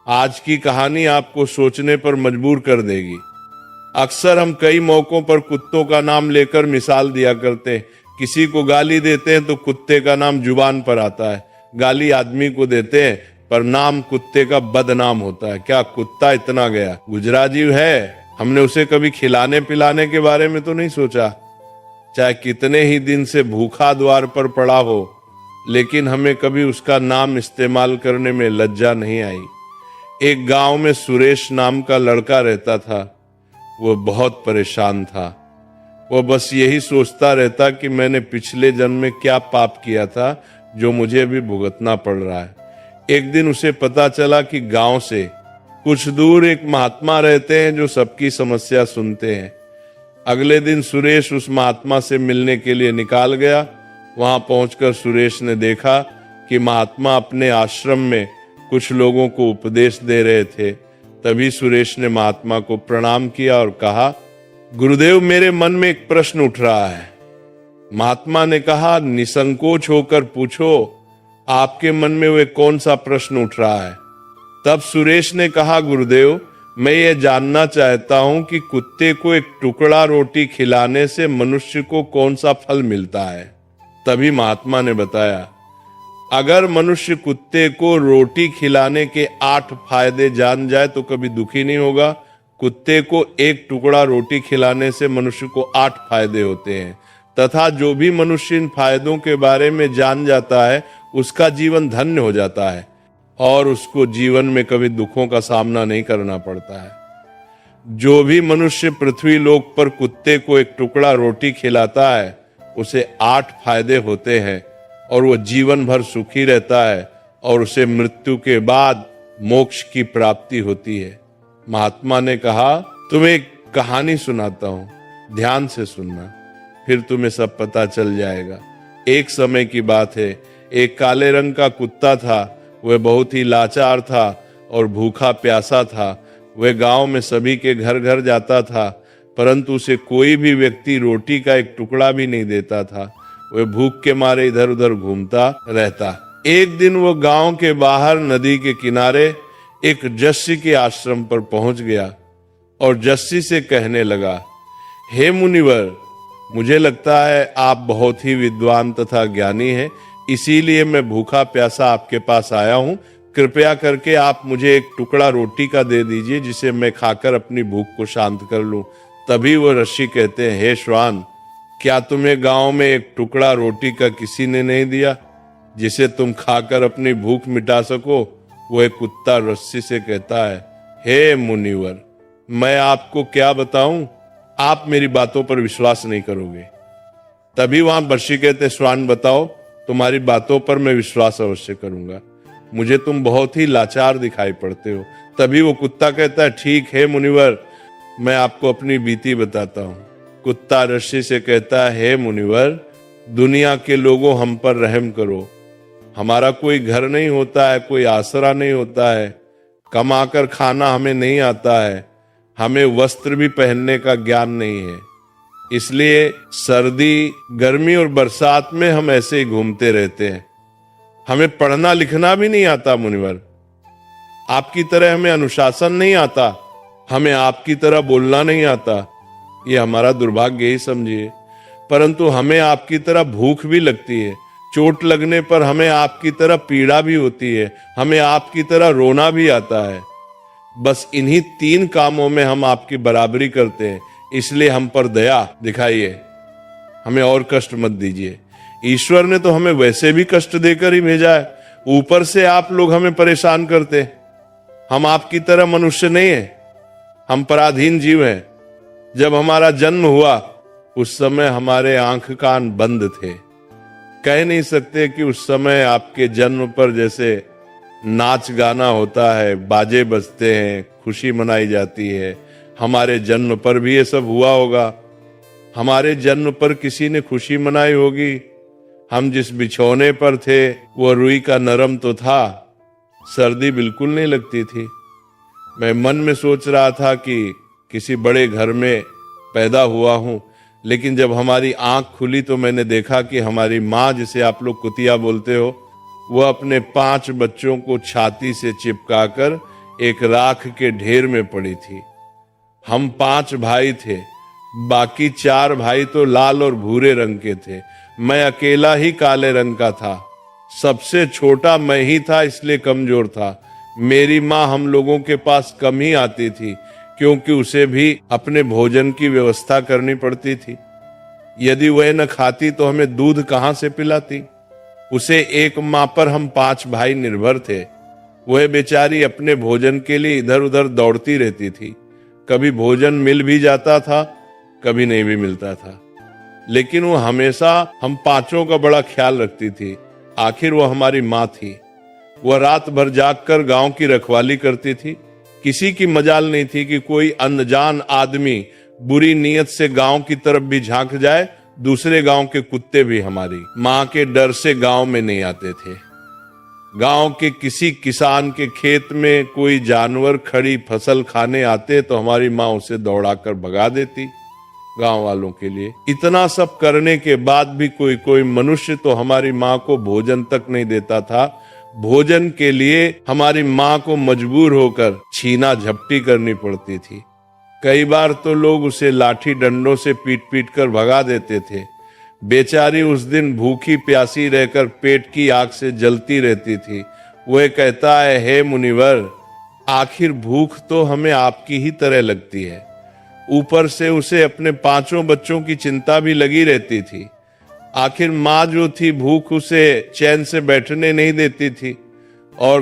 आज की कहानी आपको सोचने पर मजबूर कर देगी। अक्सर हम कई मौकों पर कुत्तों का नाम लेकर मिसाल दिया करते हैं। किसी को गाली देते हैं तो कुत्ते का नाम जुबान पर आता है। गाली आदमी को देते हैं पर नाम कुत्ते का बदनाम होता है। क्या कुत्ता इतना गया, गुजरा जीव है। हमने उसे कभी खिलाने पिलाने के बारे में तो नहीं सोचा, चाहे कितने ही दिन से भूखा द्वार पर पड़ा हो, लेकिन हमें कभी उसका नाम इस्तेमाल करने में लज्जा नहीं आई। एक गांव में सुरेश नाम का लड़का रहता था। वो बहुत परेशान था। वो बस यही सोचता रहता कि मैंने पिछले जन्म में क्या पाप किया था जो मुझे अभी भुगतना पड़ रहा है। एक दिन उसे पता चला कि गांव से कुछ दूर एक महात्मा रहते हैं जो सबकी समस्या सुनते हैं। अगले दिन सुरेश उस महात्मा से मिलने के लिए निकाल गया। वहां पहुंचकर सुरेश ने देखा कि महात्मा अपने आश्रम में कुछ लोगों को उपदेश दे रहे थे। तभी सुरेश ने महात्मा को प्रणाम किया और कहा, गुरुदेव, मेरे मन में एक प्रश्न उठ रहा है। महात्मा ने कहा, निसंकोच होकर पूछो, आपके मन में वे कौन सा प्रश्न उठ रहा है। तब सुरेश ने कहा, गुरुदेव, मैं ये जानना चाहता हूं कि कुत्ते को एक टुकड़ा रोटी खिलाने से मनुष्य को कौन सा फल मिलता है। तभी महात्मा ने बताया, अगर मनुष्य कुत्ते को रोटी खिलाने के 8 फायदे जान जाए तो कभी दुखी नहीं होगा। कुत्ते को एक टुकड़ा रोटी खिलाने से मनुष्य को 8 फायदे होते हैं, तथा जो भी मनुष्य इन फायदों के बारे में जान जाता है उसका जीवन धन्य हो जाता है और उसको जीवन में कभी दुखों का सामना नहीं करना पड़ता है। जो भी मनुष्य पृथ्वी लोक पर कुत्ते को एक टुकड़ा रोटी खिलाता है उसे 8 फायदे होते हैं और वो जीवन भर सुखी रहता है और उसे मृत्यु के बाद मोक्ष की प्राप्ति होती है। महात्मा ने कहा, तुम्हें एक कहानी सुनाता हूं, ध्यान से सुनना, फिर तुम्हें सब पता चल जाएगा। एक समय की बात है, एक काले रंग का कुत्ता था। वह बहुत ही लाचार था और भूखा प्यासा था। वह गांव में सभी के घर घर जाता था, परंतु उसे कोई भी व्यक्ति रोटी का एक टुकड़ा भी नहीं देता था। वह भूख के मारे इधर उधर घूमता रहता। एक दिन वो गांव के बाहर नदी के किनारे एक जस्सी के आश्रम पर पहुंच गया और जस्सी से कहने लगा, हे मुनिवर, मुझे लगता है आप बहुत ही विद्वान तथा ज्ञानी हैं, इसीलिए मैं भूखा प्यासा आपके पास आया हूं। कृपया करके आप मुझे एक टुकड़ा रोटी का दे दीजिए जिसे मैं खाकर अपनी भूख को शांत कर लूं। तभी वो ऋषि कहते हैं, हे श्वान, क्या तुम्हें गांव में एक टुकड़ा रोटी का किसी ने नहीं दिया जिसे तुम खाकर अपनी भूख मिटा सको। वो एक कुत्ता रस्सी से कहता है, हे मुनिवर, मैं आपको क्या बताऊं, आप मेरी बातों पर विश्वास नहीं करोगे। तभी वहां ऋषि कहते, श्वान, बताओ, तुम्हारी बातों पर मैं विश्वास अवश्य करूंगा, मुझे तुम बहुत ही लाचार दिखाई पड़ते हो। तभी वो कुत्ता कहता है, ठीक है मुनिवर, मैं आपको अपनी बीती बताता हूं। कुत्ता ऋषि से कहता है, हे मुनिवर, दुनिया के लोगों, हम पर रहम करो। हमारा कोई घर नहीं होता है, कोई आसरा नहीं होता है, कमाकर खाना हमें नहीं आता है, हमें वस्त्र भी पहनने का ज्ञान नहीं है, इसलिए सर्दी, गर्मी और बरसात में हम ऐसे ही घूमते रहते हैं। हमें पढ़ना लिखना भी नहीं आता मुनिवर, आपकी तरह हमें अनुशासन नहीं आता, हमें आपकी तरह बोलना नहीं आता। ये हमारा दुर्भाग्य ही समझिए। परंतु हमें आपकी तरह भूख भी लगती है, चोट लगने पर हमें आपकी तरह पीड़ा भी होती है, हमें आपकी तरह रोना भी आता है। बस इन्हीं 3 कामों में हम आपकी बराबरी करते हैं, इसलिए हम पर दया दिखाइए, हमें और कष्ट मत दीजिए। ईश्वर ने तो हमें वैसे भी कष्ट देकर ही भेजा है, ऊपर से आप लोग हमें परेशान करते हैं। हम आपकी तरह मनुष्य नहीं है, हम पराधीन जीव हैं। जब हमारा जन्म हुआ उस समय हमारे आंख कान बंद थे। कह नहीं सकते कि उस समय आपके जन्म पर जैसे नाच गाना होता है, बाजे बजते हैं, खुशी मनाई जाती है, हमारे जन्म पर भी ये सब हुआ होगा। हमारे जन्म पर किसी ने खुशी मनाई होगी। हम जिस बिछौने पर थे वो रुई का नरम तो था, सर्दी बिल्कुल नहीं लगती थी। मैं मन में सोच रहा था कि किसी बड़े घर में पैदा हुआ हूं, लेकिन जब हमारी आंख खुली तो मैंने देखा कि हमारी माँ, जिसे आप लोग कुतिया बोलते हो, वो अपने 5 बच्चों को छाती से चिपकाकर एक राख के ढेर में पड़ी थी। हम 5 भाई थे, बाकी 4 भाई तो लाल और भूरे रंग के थे। मैं अकेला ही काले रंग का था। सबसे छोटा मैं ही था, इसलिए कमजोर था। मेरी माँ हम लोगों के पास कम ही आती थी, क्योंकि उसे भी अपने भोजन की व्यवस्था करनी पड़ती थी। यदि वह न खाती तो हमें दूध कहाँ से पिलाती। उसे एक माँ पर हम 5 भाई निर्भर थे। वह बेचारी अपने भोजन के लिए इधर उधर दौड़ती रहती थी। कभी भोजन मिल भी जाता था, कभी नहीं भी मिलता था, लेकिन वो हमेशा हम 5 का बड़ा ख्याल रखती थी। आखिर वो हमारी माँ थी। वह रात भर जागकर गांव की रखवाली करती थी। किसी की मजाल नहीं थी कि कोई अनजान आदमी बुरी नीयत से गांव की तरफ भी झांक जाए। दूसरे गांव के कुत्ते भी हमारी माँ के डर से गांव में नहीं आते थे। गांव के किसी किसान के खेत में कोई जानवर खड़ी फसल खाने आते तो हमारी माँ उसे दौड़ाकर भगा देती। गांव वालों के लिए इतना सब करने के बाद भी कोई मनुष्य तो हमारी माँ को भोजन तक नहीं देता था। भोजन के लिए हमारी माँ को मजबूर होकर छीना झपटी करनी पड़ती थी। कई बार तो लोग उसे लाठी डंडों से पीट पीट कर भगा देते थे। बेचारी उस दिन भूखी प्यासी रहकर पेट की आग से जलती रहती थी। वह कहता है, हे मुनिवर, आखिर भूख तो हमें आपकी ही तरह लगती है। ऊपर से उसे अपने 5 बच्चों की चिंता भी लगी रहती थी। आखिर माँ जो थी, भूख उसे चैन से बैठने नहीं देती थी और